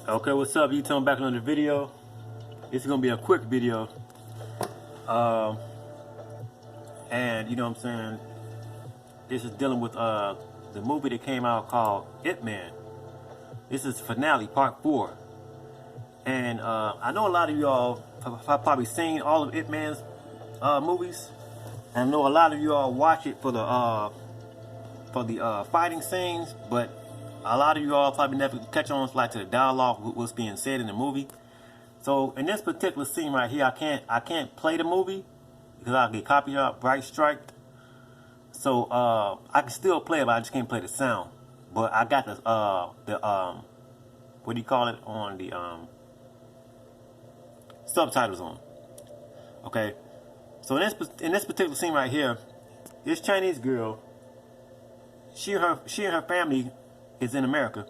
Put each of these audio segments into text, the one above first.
Okay, what's up? YouTube, back on the video. This is gonna be a quick video. And you know what I'm saying? This is dealing with the movie that came out called Ip Man. This is finale part 4. And I know a lot of y'all have probably seen all of Ip Man's movies. And I know a lot of y'all watch it for the fighting scenes, but a lot of you all probably never catch on to the dialogue with what's being said in the movie. So in this particular scene right here, I can't play the movie because I'll get copyright striked. So I can still play it, but I just can't play the sound. But I got the what do you call it, on the subtitles on. Okay. So in this particular scene right here, this Chinese girl, she and her family is in America,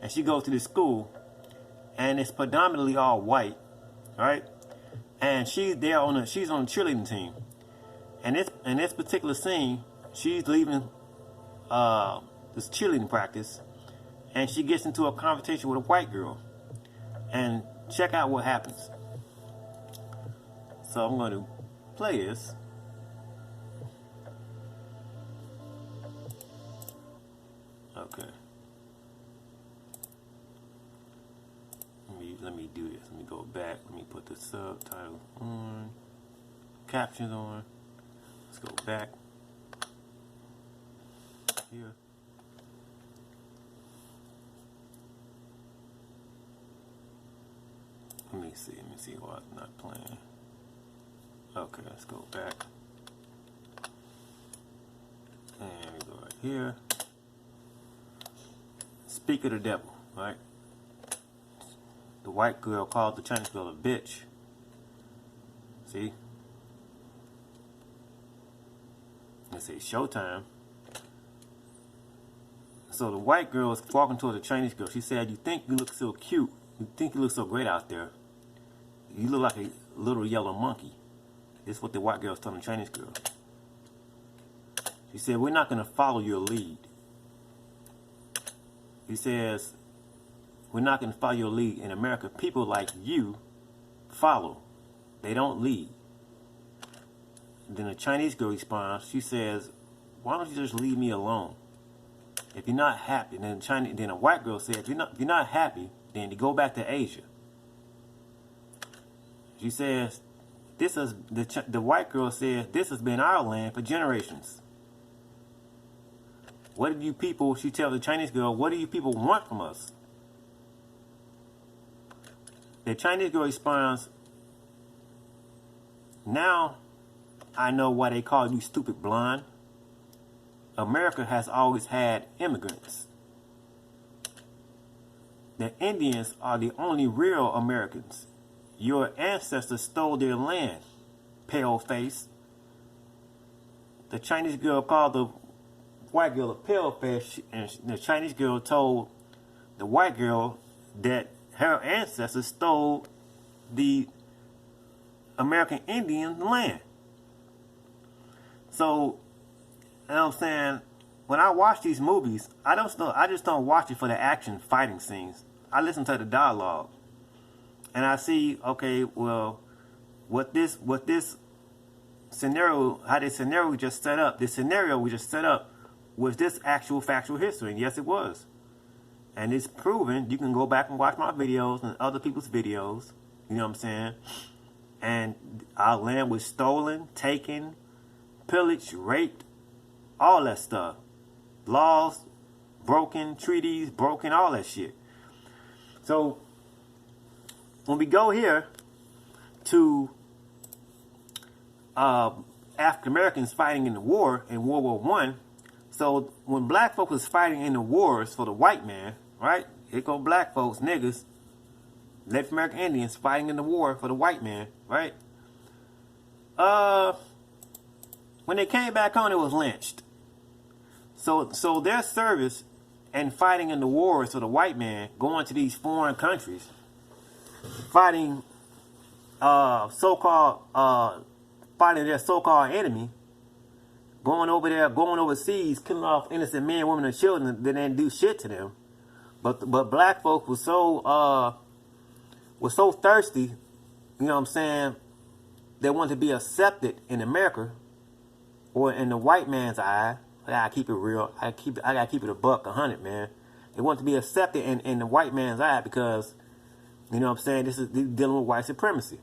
and she goes to this school, and it's predominantly all white, right? And she's on the cheerleading team, and in this particular scene, she's leaving this cheerleading practice, and she gets into a conversation with a white girl, and check out what happens. So I'm going to play this. Okay. Let me do this. Let me go back. Let me put the subtitle on. Captions on. Let's go back. Here. Let me see why it's not playing. Okay, let's go back. And we go right here. Speak of the devil, right? The white girl called the Chinese girl a bitch. See? Let's say showtime. So the white girl is walking toward the Chinese girl. She said, "You think you look so cute. You think you look so great out there. You look like a little yellow monkey." This is what the white girl is telling the Chinese girl. She said, "We're not going to follow your lead." He says, "We're not going to follow your lead. In America, people like you follow. They don't lead." Then the Chinese girl responds. She says, "Why don't you just leave me alone? If you're not happy," then a white girl said, if you're not happy, then you go back to Asia." She says, the white girl says, "This has been our land for generations. What do you people," she tells the Chinese girl, "what do you people want from us?" The Chinese girl responds, "Now I know why they call you stupid blonde. America has always had immigrants. The Indians are the only real Americans. Your ancestors stole their land, pale face." The Chinese girl called the white girl a pale face, and the Chinese girl told the white girl that her ancestors stole the American Indian land. So, you know what I'm saying? When I watch these movies, I just don't watch it for the action fighting scenes. I listen to the dialogue, and I see, okay, well, what this scenario, how this scenario we just set up, was this actual factual history? And yes, it was. And it's proven. You can go back and watch my videos and other people's videos. You know what I'm saying? And our land was stolen, taken, pillaged, raped, all that stuff. Laws broken, treaties broken, all that shit. So when we go here to African Americans fighting in the war in World War I, so when black folks was fighting in the wars for the white man, right? Here go black folks, niggas, Native American Indians fighting in the war for the white man, right? When they came back home, it was lynched. So their service and fighting in the wars for the white man, going to these foreign countries, fighting fighting their so-called enemy, going over there, going overseas, killing off innocent men, women, and children that didn't do shit to them, But black folks was so thirsty, you know what I'm saying? They wanted to be accepted in America, or in the white man's eye. I gotta keep it real. I gotta keep it a buck, 100, man. They want to be accepted in the white man's eye because, you know what I'm saying, this is dealing with white supremacy.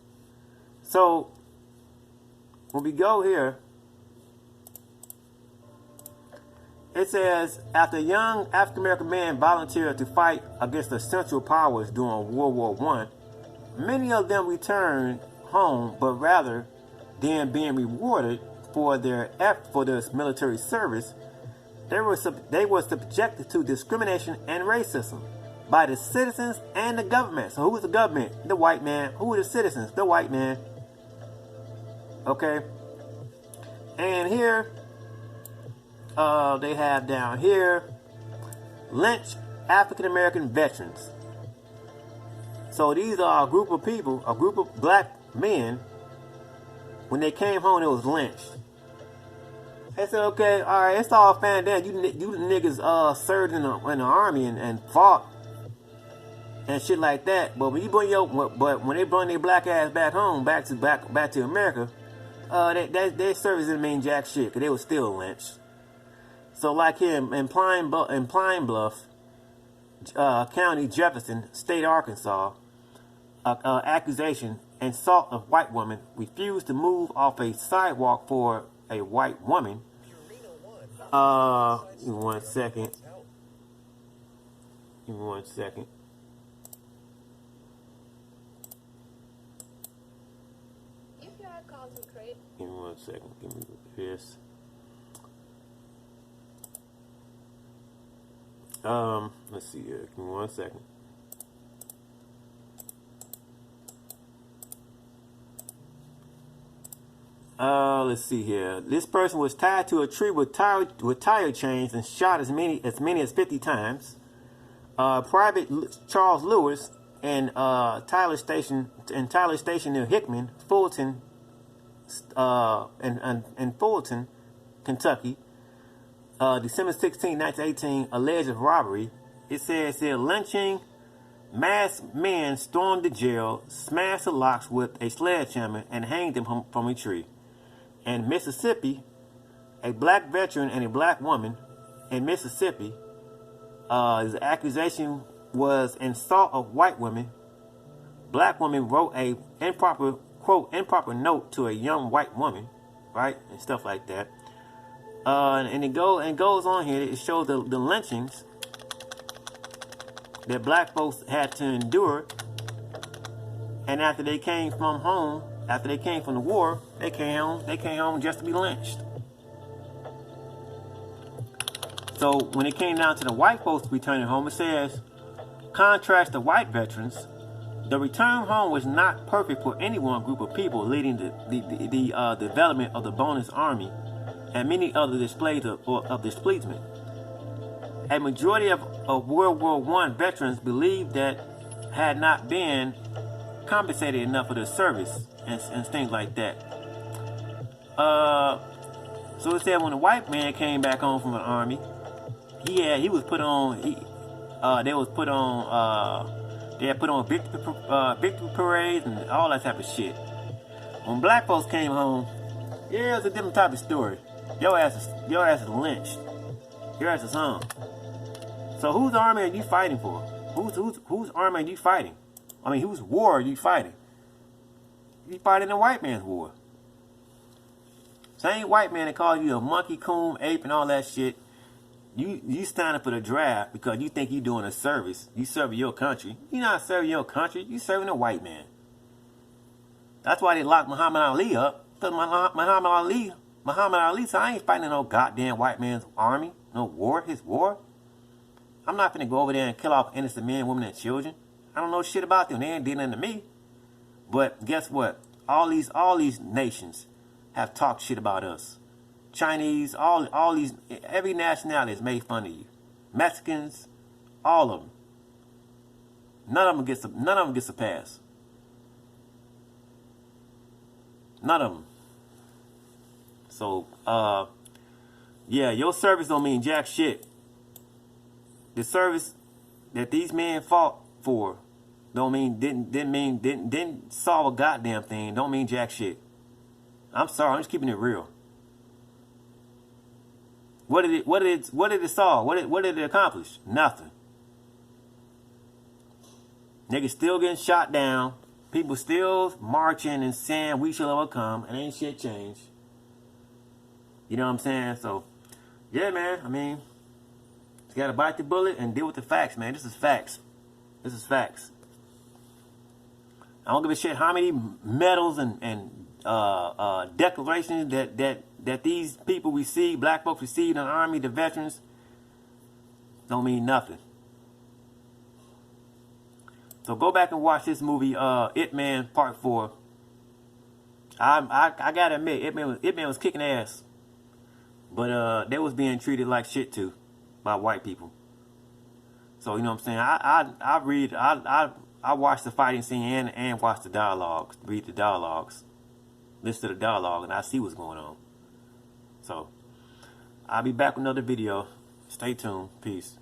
So when we go here, it says, after a young African-American man volunteered to fight against the Central Powers during World War I, many of them returned home, but rather than being rewarded for their military service, they were subjected to discrimination and racism by the citizens and the government. So who was the government? The white man. Who were the citizens? The white man. Okay. And here, they have down here, lynched African American veterans. So these are a group of people, a group of black men. When they came home, it was lynched. They said, okay, all right, it's all fine and dandy. You niggas served in the army and fought and shit like that. But when you bring when they bring their black ass back home, back to America, their service didn't mean jack shit, because they were still lynched. So like here in Pine Bluff County, Jefferson State, Arkansas, accusation and assault of white woman refused to move off a sidewalk for a white woman. Give me 1 second. Give me 1 second. Give me 1 second. Give me this. Let's see here. Give me 1 second. Let's see here. This person was tied to a tree with tire chains and shot as many as 50 times. Private Charles Lewis in Tyler Station near Hickman, Fulton, in Fulton, Kentucky, December 16, 1918, alleged robbery. It says here, lynching, masked men stormed the jail, smashed the locks with a sledgehammer, and hanged them from a tree. In Mississippi, a black veteran and a black woman in Mississippi, his accusation was assault of white women. Black woman wrote a improper note to a young white woman, right, and stuff like that. And it goes on here. It shows the lynchings that black folks had to endure. And after they came from the war, they came home just to be lynched. So when it came down to the white folks returning home, it says, contrast to white veterans, the return home was not perfect for any one group of people, leading to the development of the bonus army and many other displays of displeasement. A majority of World War I veterans believed that had not been compensated enough for their service and things like that. So it said when the white man came back home from the army, they had put on victory parades and all that type of shit. When black folks came home, yeah, it's a different type of story. Your ass is lynched. Your ass is hung. So whose army are you fighting for? Whose army are you fighting? I mean, whose war are you fighting? You fighting the white man's war. Same white man that calls you a monkey, coon, ape, and all that shit. You stand up for the draft because you think you're doing a service. You serving your country. You're not serving your country. You serving a white man. That's why they locked Muhammad Ali up. Because Muhammad Ali said, I ain't fighting no goddamn white man's army. No war. His war. I'm not finna go over there and kill off innocent men, women, and children. I don't know shit about them. They ain't dealing to me. But guess what? All these nations have talked shit about us. Chinese, all these, every nationality has made fun of you. Mexicans, all of them. None of them gets a pass. None of them. So, yeah, your service don't mean jack shit. The service that these men fought for don't mean didn't solve a goddamn thing. Don't mean jack shit. I'm sorry, I'm just keeping it real. What did it solve? What did it accomplish? Nothing. Niggas still getting shot down. People still marching and saying we shall overcome, and ain't shit changed. You know what I'm saying? So, yeah, man. I mean, you gotta bite the bullet and deal with the facts, man. This is facts. This is facts. I don't give a shit how many medals and declarations that these people receive, black folks receive in the Army, the veterans, don't mean nothing. So go back and watch this movie, It Man Part 4. I gotta admit, It Man was kicking ass. But they was being treated like shit too by white people. So you know what I'm saying? I watch the fighting scene and watch the dialogues, read the dialogues, listen to the dialogue, and I see what's going on. So I'll be back with another video. Stay tuned. Peace.